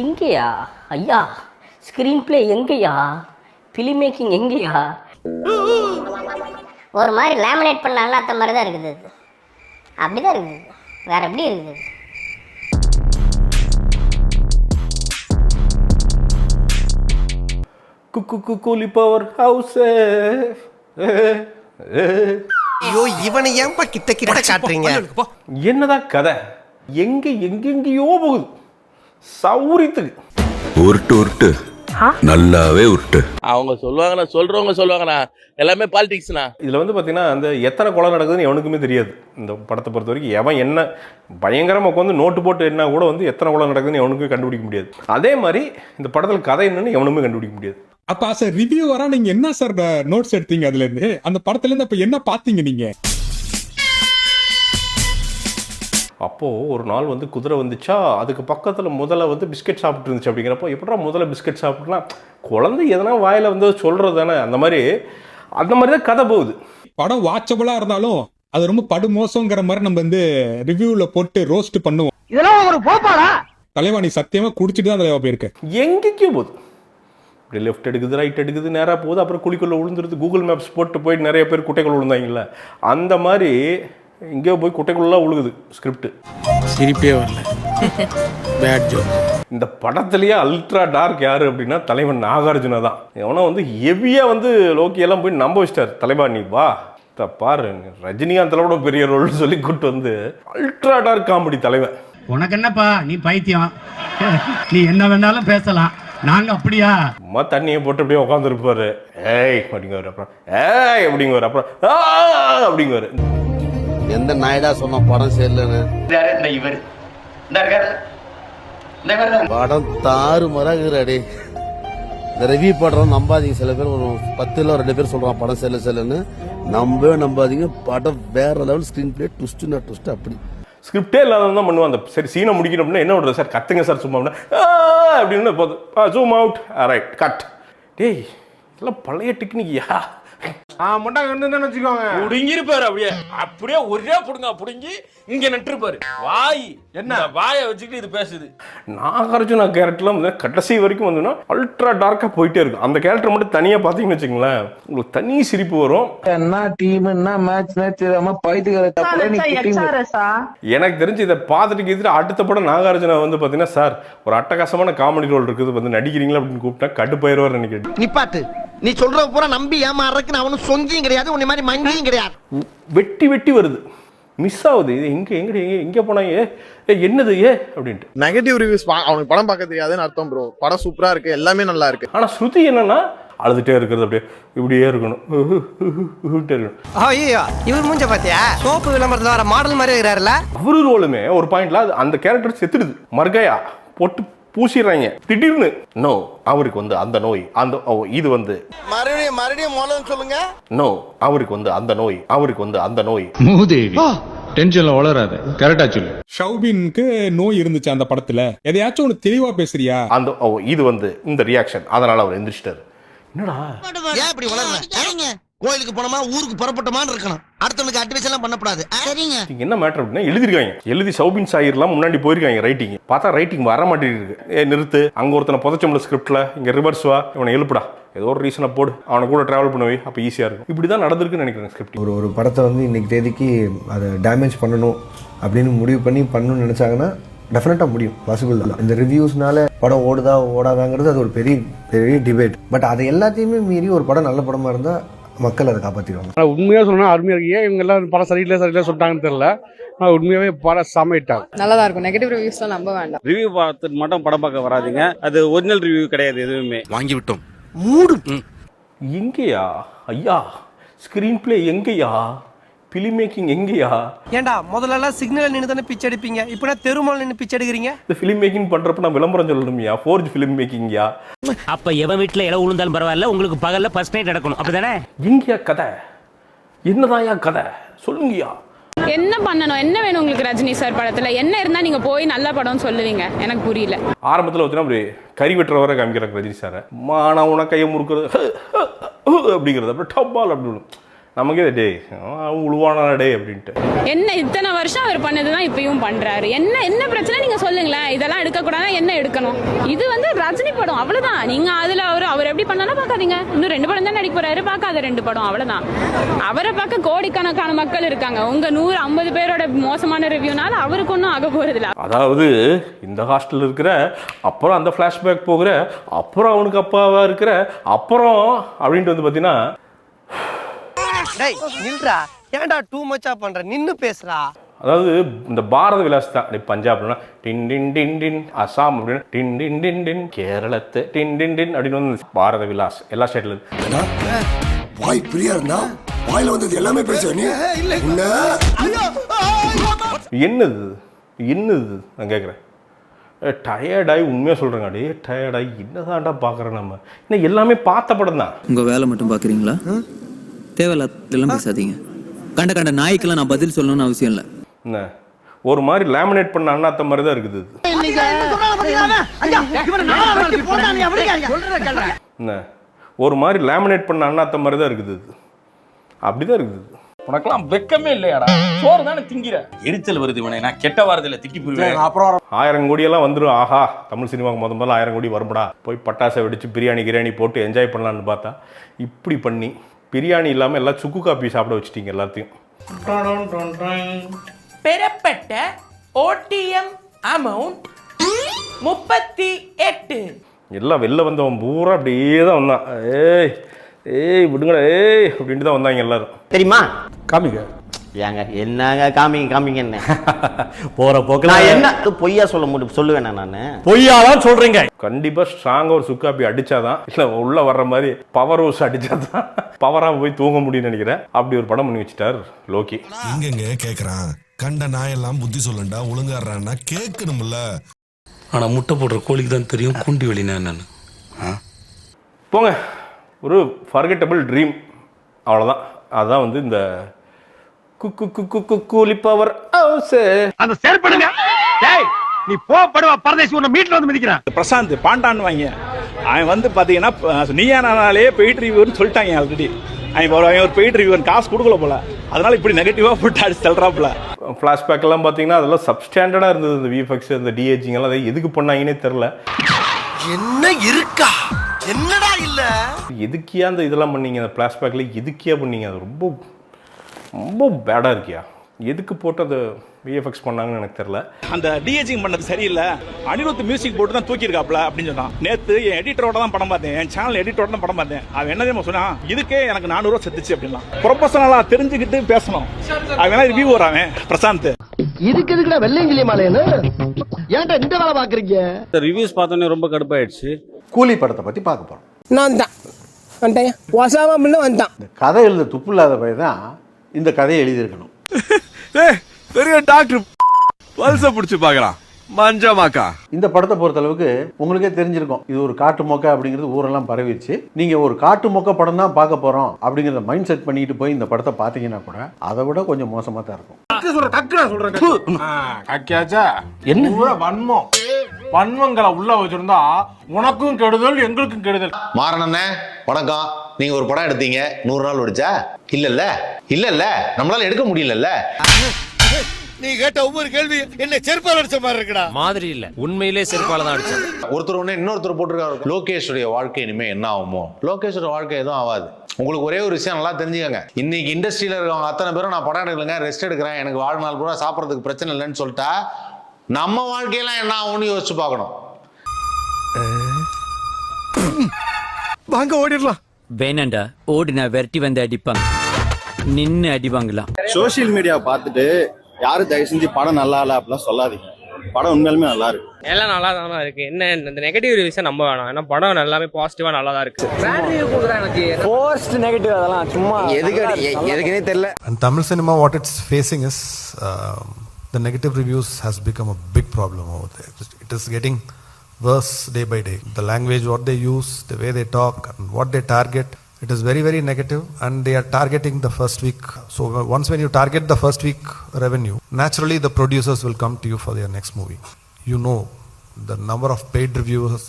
எங்கேயா ஐயா screen play எங்கேயா ஃபிலிம் மேக்கிங் எங்கேயா? ஒரு மாதிரி லேமினேட் பண்ண அல்லாத்த மாதிரி தான் இருக்குது. அப்படிதான் இருக்குது, வேற எப்படி இருக்குது? கூலி பவர் ஹவுஸ். ஐயோ இவனை ஏன்பா கிட்ட கிட்ட காட்டுறீங்க? என்னதான் கதை? எங்கெங்கயோ போகுது சௌரியத்துக்கு. உருட்டு உருட்டு நல்லாவே உருட்டு. அவங்க சொல்லுவாங்கண்ணா, சொல்றவங்க சொல்லுவாங்கண்ணா, எல்லாமே பாலிடிக்ஸ்ண்ணா. இதுல வந்து பாத்தீங்கன்னா அந்த எத்தனை கொலை நடக்குதுன்னு எவனுக்குமே தெரியாது. இந்த படத்தை பொறுத்த வரைக்கும் எவன் என்ன பயங்கரமா உட்காந்து நோட்டு போட்டு என்ன கூட வந்து எத்தனை கொலை நடக்குதுன்னு எவனுக்குமே கண்டுபிடிக்க முடியாது. அதே மாதிரி இந்த படத்துல கதை என்னன்னு எவனுமே கண்டுபிடிக்க முடியாது. அப்ப சார் ரிவ்யூவரா நீங்க என்ன சார் நோட்ஸ் எடுத்தீங்க அதுல இருந்து? அந்த படத்துல இருந்து அப்ப என்ன பாத்தீங்க நீங்க? அப்போது ஒரு நாள் வந்து குதிரை வந்துச்சா, அதுக்கு பக்கத்தில் முதல்ல வந்து பிஸ்கெட் சாப்பிட்டு இருந்துச்சு. அப்படிங்கிறப்போ எப்படா முதல்ல பிஸ்கெட் சாப்பிட்லாம், குழந்தை எதனா வாயில் வந்து சொல்கிறது தானே, அந்த மாதிரி தான் கதை போகுது. படம் வாட்சபிளாக இருந்தாலும் அது ரொம்ப படுமோசங்கிற மாதிரி நம்ம வந்து ரிவ்யூவில் போட்டு ரோஸ்ட் பண்ணுவோம். இதெல்லாம் ஒரு போப்பாடா தலைவா, நீ சத்தியமாக குடிச்சிட்டு தான் தலைவா போயிருக்க. எங்கேயும் போகுது, இப்படி லெஃப்ட் எடுக்குது, ரைட் எடுக்குது, நேராக போகுது, அப்புறம் குழிக்குள்ளே விழுந்துருது. கூகுள் மேப்ஸ் போட்டு போயிட்டு நிறைய பேர் குட்டைக்குள்ள விழுந்தாங்கல்ல, அந்த மாதிரி இங்கே போய் குட்டைக்குள்ளலாம் உழுகுது ஸ்கிரிப்ட். சிரிப்பே வரல. Bad joke. இந்த படத்துலேயே அல்ட்ரா டார்க் யார் அப்படின்னா தலைவன் நாகார்ஜுனா தான். எவனா வந்து ஹெவியாக வந்து லோக்கியெல்லாம் போய் நம்ப வச்சிட்டார். தலைவா நீ வா பாரு, ரஜினிகாந்தோட பெரிய ரோல்னு சொல்லி கூப்பிட்டு வந்து அல்ட்ரா டார்க் காமெடி தலைவன். உனக்கு என்னப்பா, நீ பைத்தியம், நீ என்ன வேணாலும் பேசலாம், நாங்க அப்படியா? அம்மா தண்ணியை போட்டு அப்படியே உட்காந்துருப்பாரு. ஏய் அப்படிங்குவார், அப்புறம் ஏய் அப்படிங்குவார், அப்புறம் அப்படிங்குவார். எந்த நாயடா சொன்ன படம் சரியில்லைன்னு? படம் தாறு மரகுறாடி. இந்த ரிவ்யூ படம் நம்பாதீங்க. சில பேர் ஒரு 10 பேர் சொல்றான் படம் சரியில்லைன்னு. நம்பவே நம்பாதீங்க. படம் வேற லெவல், ஸ்கிரீன் பிளே ட்விஸ்ட்னா ட்விஸ்ட். அப்படி ஸ்கிரிப்டே இல்லாத தான் பண்ணுவான். அந்த சரி சீனை முடிக்கணும் அப்படின்னா என்ன பண்ணுறது சார், கத்துங்க சார் சும்மா அப்படின்னு போதும், ஜூம் அவுட், ரைட் கட். டேய் இதெல்லாம் பழைய டெக்னிக்கியா? புடுங்கிருப்பாரு, அப்படியே ஒரே புடுங்க புடுங்கி இங்க நட்டுருப்பாரு. வாய் என்ன வாயை வச்சுக்கிட்டு இது பேசுது. நாகார்ஜுனா கேரக்டர்லாம் கடைசி வரைக்கும் வந்து அல்ட்ரா டார்க்கா போயிட்டே இருக்கும். அந்த கேரக்டர் மட்டும் தனியா பாத்தீங்கன்னு வச்சுங்களேன், உங்களுக்கு தனி சிரிப்பு வரும். எனக்கு தெரிஞ்சு இதை பார்த்துட்டு அடுத்த படம் நாகார்ஜுனா வந்து பாத்தீங்கன்னா, சார் ஒரு அட்டகாசமான காமெடி ரோல் இருக்குது வந்து நடிக்கிறீங்களா அப்படின்னு கூப்பிட்டா கடுப்பாயிருவார் நினைக்கிறேன். நிப்பாட்டு, நீ சொல்ற பூரா நம்பி ஏமாறதுக்கு அவனு சொங்கியும் கிடையாது, உன்னை மாதிரி மங்கியும் கிடையாது. வெட்டி வெட்டி வருது, மிஸ் ஆகுது. இது எங்க போனாங்க, என்னது அப்படின்ட்டு நெகட்டிவ் ரிவ்யூஸ். அவனுக்கு படம் பார்க்க தெரியாதுன்னு அர்த்தம் ப்ரோ. படம் சூப்பரா இருக்கு, எல்லாமே நல்லா இருக்கு. ஆனா ஸ்ருதி என்னன்னா அழுதுட்டே இருக்கிறது, அப்படியே இப்படியே இருக்கணும். இவர் மூஞ்ச பாத்தியா, சோப்பு விளம்பரத்துல வர மாடல் மாதிரி இருக்கிறாருல. அவரு ரோலுமே ஒரு பாயிண்ட்ல அந்த கேரக்டர் செத்துடுது. மர்கையா போட்டு பூசிடுறாங்க திடீர்னு. நோ அவருக்கு வந்து அந்த நோய், அந்த இது வந்து மறுபடியும் மோளம் சொல்லுங்க. நோ அவருக்கு வந்து அந்த நோய், அவருக்கு வந்து அந்த நோய். மூதேவி டென்ஷன்ல வளராத, கரெக்டா சொல்லு. ஷௌபினுக்கு நோய் இருந்துச்சு அந்த படத்துல, எதையாச்சும் ஒன்று தெளிவா பேசுறியா? அந்த இது வந்து இந்த ரியாக்ஷன், அதனால அவர் எந்திரிச்சிட்டாரு. என்னடா ஏன் இப்படி வளர்ற? கோயிலுக்கு போனோமா ஊருக்கு புறப்பட்டோமான்னு இருக்கணும். அடுத்தவனுக்கு அட்வைஸ் எல்லாம் பண்ணக்கூடாது. சரிங்க. என்ன மேட்டர் அப்படின்னா, எழுதிருக்காங்க, எழுதி சௌபின் சாயிர்லாம் முன்னாடி போயிருக்காங்க ரைட்டிங். பார்த்தா ரைட்டிங் வர மாட்டேங்குது. நிறுத்து, அங்க ஒருத்தனை புதைச்சோம்ல ஸ்கிரிப்ட்ல, இங்க ரிவர்ஸ் வா, இவனை எழுப்புடா, ஏதோ ஒரு ரீசனை போடு, அவனை கூட டிராவல் பண்ணுவே, அப்போ ஈஸியாக இருக்கும். இப்படி தான் நடந்திருக்குன்னு நினைக்கிறேன் ஸ்கிரிப்ட். ஒரு படத்தை வந்து இன்னைக்கு தேதிக்கு அதை டேமேஜ் பண்ணணும் அப்படின்னு முடிவு பண்ணணும்னு நினச்சாங்கன்னா டெஃபினட்டாக முடியும், பாசிபிள் தான். இந்த ரிவ்யூஸ்னால படம் ஓடுதா ஓடாதாங்கிறது அது ஒரு பெரிய பெரிய டிபேட். பட் அது எல்லாத்தையுமே மீறி ஒரு படம் நல்ல படமாக இருந்தால் மக்கள் அதை காப்பாற்றிடுவாங்க. உண்மையாக சொல்லணும், அருமையாக இருக்கு. ஏன் இவங்க எல்லாம் படம் சரியில்லை சொல்லிட்டாங்கன்னு தெரியல. உண்மையாவே படம் சமைட்டாங்க, நல்லா தான் இருக்கும். நெகட்டிவ் ரிவ்யூஸ்லாம் நம்ப வேண்டாம். ரிவ்யூ பார்த்துட்டு மட்டும் படம் பார்க்க வராதிங்க, அது ஒரிஜினல் ரிவ்யூ கிடையாது. எதுவுமே வாங்கி விட்டோம். மூடு. எங்கேயா ஐயா ஸ்கிரீன் பிளே, எங்கேயா ஃபிலிம் மேக்கிங், எங்கேயா? ஏண்டா முதல்ல சிக்னல் நின்று தானே பிச்சை எடுப்பீங்க, இப்போ தெருமால் நின்று பிச்சை எடுக்கிறீங்க. இந்த ஃபிலிம் மேக்கிங் பண்றப்ப நான் விளம்பரம் சொல்லணும்யா, ஃபோர்ஜ் ஃபிலிம் மேக்கிங்யா. அப்ப எவன் வீட்டுல இடம் விழுந்தாலும் பரவாயில்ல, உங்களுக்கு பகல்ல ஃபர்ஸ்ட் நைட் நடக்கணும், அப்படிதானே? எங்கேயா கதை, என்னதாயா கதை சொல்லுங்கயா. என்ன பண்ணணும், என்ன வேணும் உங்களுக்கு ரஜினி சார் படத்துல? என்ன இருந்தா நீங்க போய் நல்ல படம் சொல்லுவீங்க? எனக்கு புரியல. ஆரம்பத்தில் பார்த்தீங்கன்னா அப்படி கறி வெட்டுற வர காமிக்கிறாங்க ரஜினி சாரை. மானா உன கையை முறுக்கிறது அப்படிங்கிறது, அப்புறம் டப்பால் அப்படி நமக்கே டே உழுவானா டே அப்படின்ட்டு. என்ன இத்தனை வருஷம் அவர் பண்ணதுதான் இப்பயும் பண்றாரு. என்ன பிரச்சனை நீங்க சொல்லுங்களேன். இதெல்லாம் எடுக்கக்கூடாதா, என்ன எடுக்கணும்? இது வந்து ரஜினி படம், அவ்வளவுதான். நீங்க அதுல அவர் எப்படி பண்ணாலும் பார்க்காதீங்க. இன்னும் 2 படம் தான் நடிக்க போறாரு, பார்க்காத 2 படம், அவ்வளவுதான். அவரை பார்க்க கோடிக்கணக்கான மக்கள் இருக்காங்க. உங்க 150 பேரோட மோசமான ரிவ்யூனால அவருக்கு ஒன்றும் ஆக போறது இல்ல. அதாவது இந்த ஹாஸ்டல் இருக்கிற, அப்புறம் அந்த ஃப்ளாஷ்பேக் போகிற, அப்புறம் அவனுக்கு அப்பாவா இருக்கிற, அப்புறம் அப்படின்ட்டு வந்து பார்த்தீங்கன்னா நில்றா, ஏன்டா டூ மச்சா பண்ற, நின்னு பேசுறா. அதாவது இந்த பாரத விலாஸ் தான். பஞ்சாப்னா டின் டின் டின் டின், அசாம் அப்படின்னு டின் டின் டின் டின், கேரளத்து டின் டின் டின் அப்படின்னு வந்து பாரத விலாஸ் எல்லா ஸ்டேட்ல வாய் பிரியா இருந்தா வாயில வந்தது எல்லாமே பேசுவ நீ. என்னது நான் கேட்குறேன். டயர்டாகி உண்மையாக சொல்கிறேங்க, அடே டயர்டாகி என்னதான்டா பார்க்குறேன். நம்ம இன்னும் எல்லாமே பார்த்த படம் தான். உங்கள் வேலை மட்டும் பார்க்குறீங்களா? தேவையில்லாம் பேசாதீங்க. கண்ட நாய்க்கெல்லாம் நான் பதில் சொல்லணும்னு அவசியம் இல்லை. என்ன ஒரு மாதிரி லேமினேட் பண்ண அண்ணாத்த மாதிரி தான் இருக்குது. என்ன ஒரு மாதிரி லேமினேட் பண்ண அண்ணாத்த மாதிரி தான் இருக்குது. அப்படிதான் இருக்குது. உனக்கெல்லாம் வெக்கமே இல்லையாடா? சோறு தானே திங்கிற. எரிச்சல் வருது இவனை. நான் கெட்ட வாரத்தில் திக்கி போயிருவேன். அப்புறம் 1000 கோடியெல்லாம் வந்துடும். ஆஹா, தமிழ் சினிமாவுக்கு முதல்ல 1000 கோடி வரும்டா, போய் பட்டாசை வெடிச்சு பிரியாணி போட்டு என்ஜாய் பண்ணலான்னு பார்த்தா இப்படி பண்ணி பிரியாணி இல்லாமல் எல்லாம் சுக்கு காப்பி சாப்பிட வச்சுட்டீங்க எல்லாத்தையும். பெறப்பட்ட ஓடிஎம் அமௌண்ட் 38. எல்லாம் வெளில வந்தவன் பூரா அப்படியே தான் வந்தான். ஏய் விடுங்கடா அப்படின்ட்டு தான் வந்தாங்க எல்லாரும். தெரியுமா? காமிங்க. ஏங்க என்னங்க காமிங்க என்ன போற போக்குல என்ன பொய்யா சொல்லுவேன் நான். பொய்யாதான் சொல்றீங்க. கண்டிப்பா ஸ்ட்ராங்கா ஒரு சுக்காப்பி அடிச்சாதான், இல்ல உள்ள வர்ற மாதிரி பவர் ஹவுஸ் அடிச்சாதான் பவரா போய் தூங்க முடியும்னு நினைக்கிறேன். அப்படி ஒரு படம் பண்ணி வச்சுட்டார் லோக்கி. இங்க கேக்குறான், கண்ட நாயெல்லாம் புத்தி சொல்லண்டா ஒழுங்காடுறான்னா கேட்கணும்ல. ஆனா முட்டை போடுற கோழிக்கு தான் தெரியும் குண்டி வெளினா என்னன்னு. போங்க, ஒரு ஃபர்கெட்டபிள் ட்ரீம், அவ்வளோதான். அதுதான் வந்து இந்த கூலி பவர் ஹவுஸ். அந்த செயல்படுங்க. நீ போடுவா பரதேசி, உன்னை மீட்ல வந்து மிதிக்கிறான். பிரசாந்த் பாண்டான்னு வாங்க. அவன் வந்து பாத்தீங்கன்னா நீயானாலே பெய்ட் ரிவ்யூன்னு சொல்லிட்டாங்க ஆல்ரெடி. அவன் ஒரு பெய்ட் ரிவ்யூ காசு கொடுக்கல போல, அதனால இப்படி நெகட்டிவா போட்டு அடிச்சு தள்ளுறாப்புல. ஃப்ளாஷ்பேக் எல்லாம் பார்த்தீங்கன்னா அதெல்லாம் சப்ஸ்டாண்டர்டாக இருந்தது. இந்த விஎஃப்எக்ஸ், இந்த டிஏஜிங் எல்லாம் அதை எதுக்கு பண்ணாங்கன்னே தெரில. என்ன இருக்கா, என்னடா இல்ல, எதுக்கியா அந்த இதெல்லாம் பண்ணீங்க? அந்த ஃப்ளாஷ்பேக்ல எதுக்கியா பண்ணீங்க? அது ரொம்ப ரொம்ப பேடாக இருக்கியா? எதுக்கு போட்டு அந்த விஎஃப்எக்ஸ் பண்ணாங்கன்னு எனக்கு தெரியல. அந்த டிஏஜிங் பண்ணது சரியில்லை. அனிருத் மியூசிக் போட்டு தான் தூக்கியிருக்காப்ல அப்படின்னு சொன்னான். நேற்று என் எடிட்டரோட தான் படம் பார்த்தேன், என் சேனல் எடிட்டரோட தான் படம் பார்த்தேன். அவன் என்ன சொன்னா, இதுக்கே எனக்கு 400 ரூபா செத்துச்சு அப்படின்னா. ப்ரொஃபஷனலா தெரிஞ்சுக்கிட்டு பேசணும். அவன் ரிவ்யூ வரான் பிரசாந்த். இதுக்கு எதுக்குடா வெள்ளையங்கிலி மாலையன்னு ஏன்டா இந்த வேலை பாக்குறீங்க? ரிவ்யூஸ் பார்த்தோன்னே ரொம்ப கடுப்பாயிடுச்சு. கூலி படத்தை பற்றி பார்க்க போகிறோம். நான் தான் வந்துட்டேன், வசாம வந்தான். இந்த கதை எழுத துப்பு இல்லாத பையன் தான் இந்த கதையை எழுதியிருக்கணும். பெரிய டாக்டர் பல்ச புடிச்சு பாக்குறான் மஞ்சமாக்கா. இந்த படத்தை பொறுத்த அளவுக்கு உங்களுக்கே தெரிஞ்சிருக்கும், இது ஒரு காட்டு மொக்க அப்படிங்கிறது ஊரெல்லாம் பரவிடுச்சு. நீங்க ஒரு காட்டு மொக்க படம் தான் பார்க்க போறோம் அப்படிங்கிறத மைண்ட் செட் பண்ணிட்டு போய் இந்த படத்தை பார்த்தீங்கன்னா கூட அதை விட கொஞ்சம் மோசமா தான் இருக்கும். என்ன வன்மங்களை உள்ள வச்சிருந்தா உனக்கும் கெடுதல் எங்களுக்கும் கெடுதல். மாறனே வணக்கம். நீங்க ஒரு படம் எடுத்தீங்க, 100 நாள் ஓடிச்சா? இல்ல நம்மளால எடுக்க முடியல. நீ கேட்ட ஒவ்வொரு கேள்வி என்ன செருப்பால அடிச்ச மாதிரி இருக்குடா. மாதிரி இல்ல, உண்மையிலே செருப்பால தான் அடிச்சது. ஒருத்தர் ஒண்ணு இன்னொருத்தர் போட்டிருக்காரு, லோகேஷுடைய வாழ்க்கை இனிமே என்ன ஆகுமோ. லோகேஷோட வாழ்க்கை எதுவும் ஆகாது. உங்களுக்கு ஒரே ஒரு விஷயம் நல்லா தெரிஞ்சுக்கங்க, இன்னைக்கு இண்டஸ்ட்ரியில இருக்கவங்க அத்தனை பேரும் நான் படம் எடுக்கலங்க, ரெஸ்ட் எடுக்கிறேன், எனக்கு வாழ்நாள் பூரா சாப்பிட்றதுக்கு பிரச்சனை இல்லைன்னு சொல்லிட்டா நம்ம வாழ்க்கையெல்லாம் என்ன ஆகும்னு யோசிச்சு பார்க்கணும். வாங்க ஓடிடலாம். வேணாண்டா, ஓடினா விரட்டி வந்து அடிப்பாங்க, நின்று அடிவாங்கலாம். சோசியல் மீடியா பார்த்துட்டு யாரும் தயவு செஞ்சு படம் நல்லா இல்ல அப்படிலாம் சொல்லாதீங்க. படம் உண்மையிலுமே நல்லா இருக்கு. எல்லாம் நல்லா தானே இருக்கு. என்ன இந்த நெகட்டிவ் ரிவ்யூஸை நம்ப வேணாம். ஏன்னா படம் எல்லாமே பாசிட்டிவா நல்லா தான் இருக்கு. போஸ்ட் நெகட்டிவ் அதெல்லாம் சும்மா எதுக்குனே தெரியல. And Tamil cinema, what it's facing is the negative reviews has become a big problem over there. It is getting worse day by day. The language what they use, the way they talk, and what they target, it is very, very negative, and they are targeting the first week. So once when you target the first week revenue, naturally the producers will come to you for their next movie. You know, the number of paid reviewers,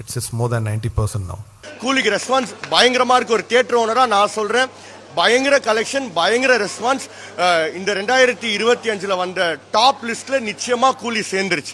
it's more than 90% now. கூலிக்கு response பயங்கரமா இருக்கு. ஒரு theatre ஓனரா நான் சொல்றேன், பயங்கர collection, பயங்கர response. இந்த 2025 வந்த டாப் லிஸ்ட்ல நிச்சயமா கூலி சேர்ந்துருச்சு.